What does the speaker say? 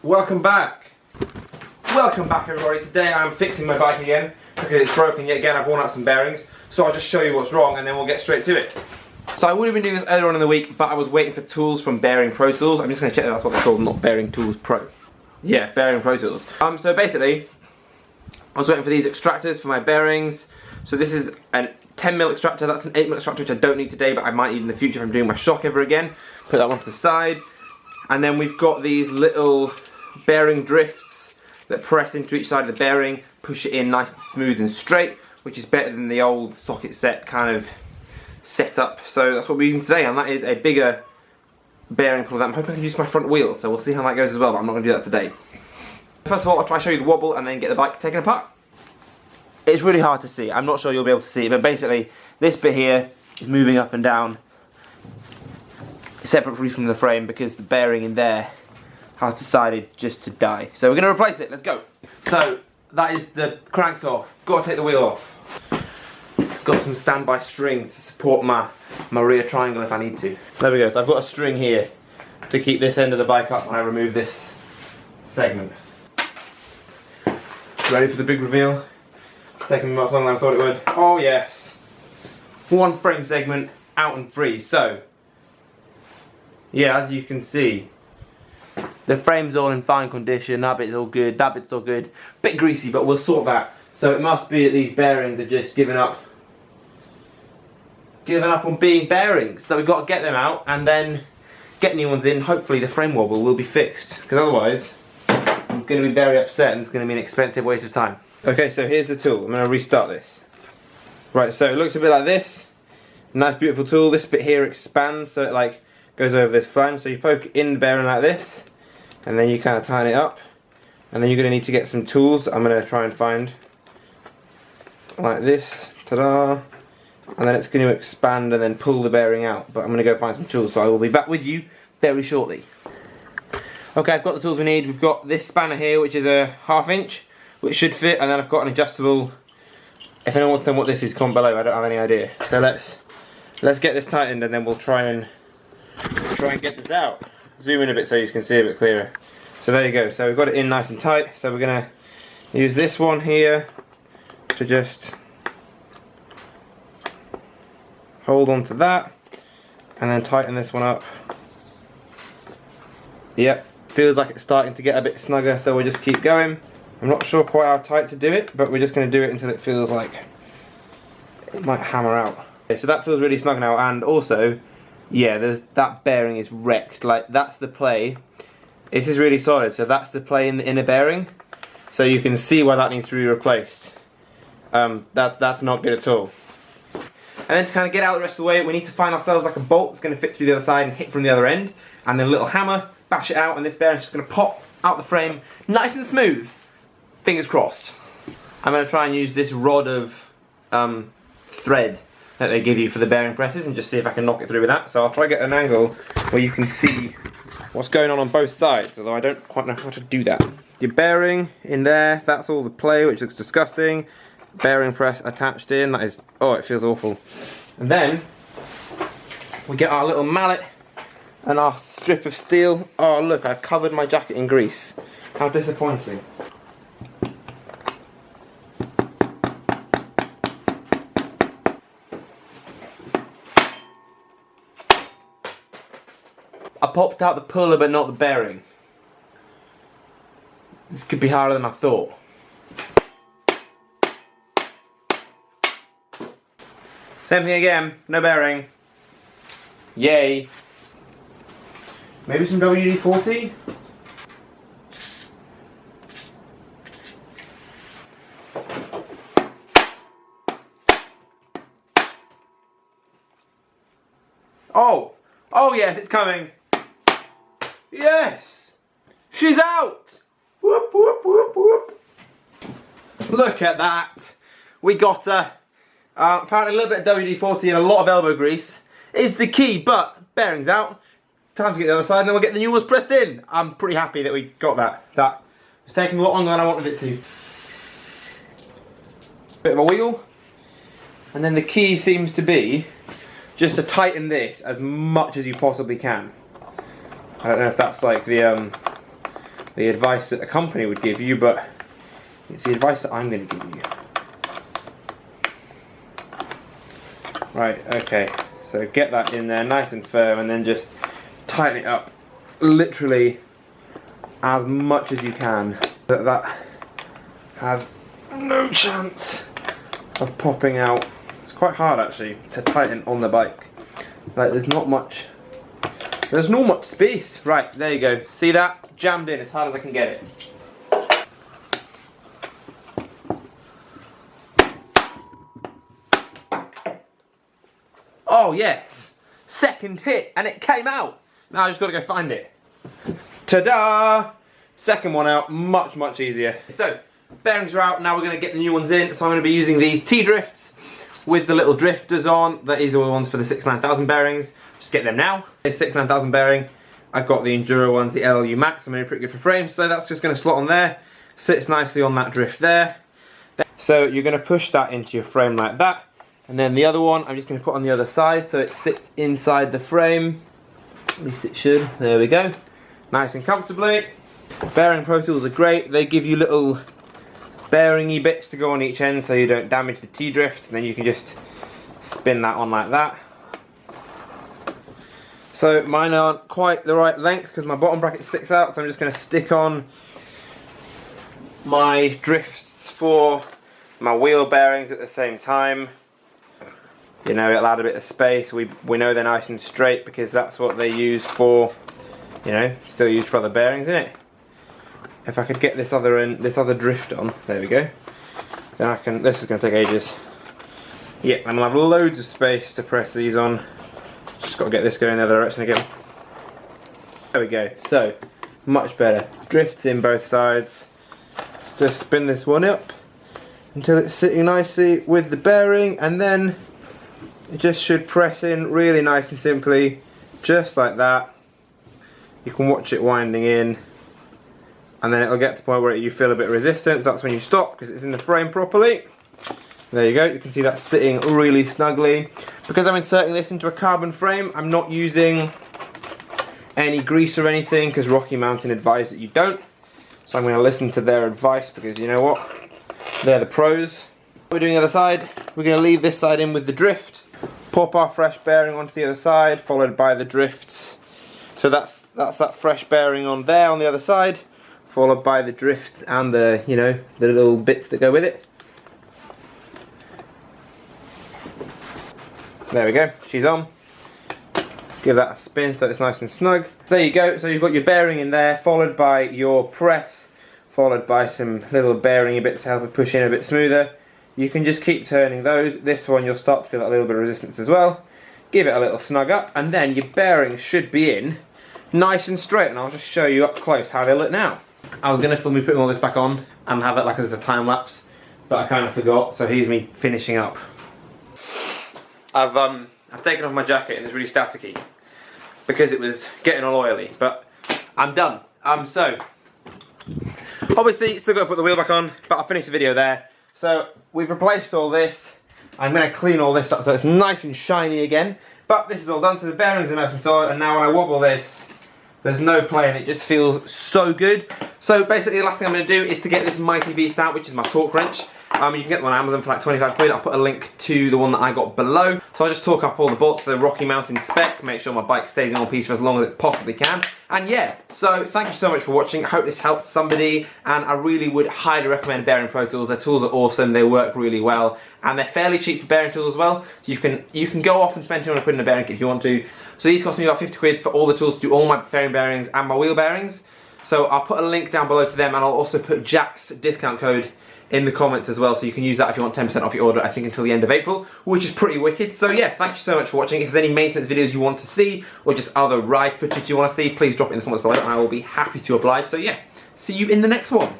Welcome back. Welcome back everybody. Today I'm fixing my bike again because it's broken yet again. I've worn out some bearings. So I'll just show you what's wrong and then we'll get straight to it. So I would have been doing this earlier on in the week, but I was waiting for tools from Bearing Pro Tools. I'm just going to check that that's what they're called, not Bearing Tools Pro. Yeah, Bearing Pro Tools. So basically, I was waiting for these extractors for my bearings. So this is a 10mm extractor, that's an 8mm extractor which I don't need today, but I might need in the future if I'm doing my shock ever again. Put that one to the side. And then we've got these little bearing drifts that press into each side of the bearing, push it in nice and smooth and straight, which is better than the old socket set kind of setup. So that's what we're using today, and that is a bigger bearing puller that I'm hoping I can use my front wheel, so we'll see how that goes as well, but I'm not going to do that today. First of all, I'll try to show you the wobble and then get the bike taken apart. It's really hard to see, I'm not sure you'll be able to see it, but basically this bit here is moving up and down separately from the frame because the bearing in there has decided just to die. So we're going to replace it, let's go. So that is the cranks off, got to take the wheel off. Got some standby string to support my rear triangle if I need to. There we go, so I've got a string here to keep this end of the bike up when I remove this segment. Ready for the big reveal? Taking much longer than I thought it would. Oh yes. One frame segment out and free. So, yeah, as you can see, the frame's all in fine condition, that bit's all good, that bit's all good. Bit greasy, but we'll sort that. So it must be that these bearings are just giving up on being bearings. So we've got to get them out and then get new ones in. Hopefully the frame wobble will be fixed, because otherwise I'm going to be very upset and it's going to be an expensive waste of time. Okay, so here's the tool. I'm going to restart this. Right, so it looks a bit like this. Nice beautiful tool. This bit here expands so it like goes over this flange. So you poke in the bearing like this and then you kind of tighten it up. And then you're going to need to get some tools. I'm going to try and find like this. Ta-da! And then it's going to expand and then pull the bearing out, but I'm going to go find some tools, so I will be back with you very shortly. Okay, I've got the tools we need. We've got this spanner here, which is a 1/2 inch, which should fit, and then I've got an adjustable. If anyone wants to know what this is, comment below. I don't have any idea. So let's get this tightened and then we'll try and get this out. Zoom in a bit so you can see a bit clearer. So there you go, so we've got it in nice and tight, so we're going to use this one here to just hold on to that and then tighten this one up. Yep, feels like it's starting to get a bit snugger, so we'll just keep going. I'm not sure quite how tight to do it, but we're just going to do it until it feels like it might hammer out. Okay, so that feels really snug now, and also, yeah, that bearing is wrecked. Like, that's the play. This is really solid, so that's the play in the inner bearing. So you can see why that needs to be replaced. That's not good at all. And then to kind of get out the rest of the way, we need to find ourselves like a bolt that's going to fit through the other side and hit from the other end. And then a little hammer, bash it out, and this bearing's just going to pop out the frame, nice and smooth. Fingers crossed. I'm going to try and use this rod of thread that they give you for the bearing presses and just see if I can knock it through with that. So I'll try to get an angle where you can see what's going on both sides, although I don't quite know how to do that. Your bearing in there, that's all the play, which looks disgusting. Bearing press attached in, that is, oh, it feels awful. And then we get our little mallet and our strip of steel. Oh look, I've covered my jacket in grease. How disappointing. I popped out the puller but not the bearing. This could be harder than I thought. Same thing again, no bearing. Yay. Maybe some WD-40? Oh! Oh yes, it's coming! Yes! She's out! Whoop, whoop, whoop, whoop. Look at that! We got her. Apparently a little bit of WD-40 and a lot of elbow grease is the key, but bearings out. Time to get the other side and then we'll get the new ones pressed in. I'm pretty happy that we got that. That was taking a lot longer than I wanted it to. Bit of a wheel. And then the key seems to be just to tighten this as much as you possibly can. I don't know if that's like the the advice that a company would give you, but it's the advice that I'm going to give you. Right, okay, so get that in there nice and firm and then just tighten it up literally as much as you can. That has no chance of popping out. It's quite hard actually to tighten on the bike. Like there's not much space. Right, there you go. See that? Jammed in as hard as I can get it. Oh yes, second hit and it came out. Now I just got to go find it. Ta-da! Second one out, much easier. So, bearings are out, now we're going to get the new ones in. So I'm going to be using these T-Drifts with the little drifters on. These are the ones for the 69000 bearings. Just get them now. This 69000 bearing, I've got the Enduro ones, the LLU Max. I'm going to be pretty good for frames, so that's just going to slot on there. Sits nicely on that drift there. So you're going to push that into your frame like that. And then the other one, I'm just going to put on the other side so it sits inside the frame. At least it should. There we go. Nice and comfortably. Bearing Pro Tools are great. They give you little bearingy bits to go on each end so you don't damage the T-Drift. And then you can just spin that on like that. So mine aren't quite the right length because my bottom bracket sticks out. So I'm just going to stick on my drifts for my wheel bearings at the same time. You know, it'll add a bit of space. We know they're nice and straight because that's what they use for, you know, still used for other bearings, isn't it? If I could get this other drift on, there we go. Then I can. This is going to take ages. Yeah, and I'll have loads of space to press these on. Just got to get this going the other direction again. There we go. So much better. Drifts in both sides. Let's just spin this one up until it's sitting nicely with the bearing, and then it just should press in really nice and simply, just like that. You can watch it winding in, and then it'll get to the point where you feel a bit of resistance. That's when you stop because it's in the frame properly. There you go, you can see that sitting really snugly. Because I'm inserting this into a carbon frame, I'm not using any grease or anything because Rocky Mountain advised that you don't. So I'm going to listen to their advice because you know what? They're the pros. We're doing the other side. We're going to leave this side in with the drift. Pop our fresh bearing onto the other side, followed by the drifts. So that's that fresh bearing on there on the other side, followed by the drifts and the, you know, the little bits that go with it. There we go, she's on. Give that a spin so it's nice and snug. So there you go, so you've got your bearing in there, followed by your press, followed by some little bearing bits to help it push in a bit smoother. You can just keep turning those. This one you'll start to feel a little bit of resistance as well. Give it a little snug up, and then your bearings should be in nice and straight, and I'll just show you up close how they look now. I was going to film me putting all this back on and have it like as a time lapse, but I kind of forgot, so here's me finishing up. I've taken off my jacket and it's really staticky because it was getting all oily, but I'm done. So obviously still got to put the wheel back on, but I'll finish the video there. So we've replaced all this. I'm going to clean all this up so it's nice and shiny again. But this is all done, so the bearings are nice and solid, and now when I wobble this, there's no play and it just feels so good. So basically the last thing I'm going to do is to get this Mighty Beast out, which is my torque wrench. You can get them on Amazon for like 25 quid. I'll put a link to the one that I got below. So I'll just torque up all the bolts for the Rocky Mountain spec, make sure my bike stays in one piece for as long as it possibly can. And yeah, so thank you so much for watching. I hope this helped somebody, and I really would highly recommend Bearing Pro Tools. Their tools are awesome, they work really well, and they're fairly cheap for bearing tools as well. So you can go off and spend 200 quid in a bearing kit if you want to. So these cost me about 50 quid for all the tools to do all my fairing bearings and my wheel bearings. So I'll put a link down below to them, and I'll also put Jack's discount code in the comments as well, so you can use that if you want 10% off your order, I think until the end of April, which is pretty wicked. So yeah, thank you so much for watching. If there's any maintenance videos you want to see, or just other ride footage you want to see, please drop it in the comments below and I will be happy to oblige. So yeah, see you in the next one.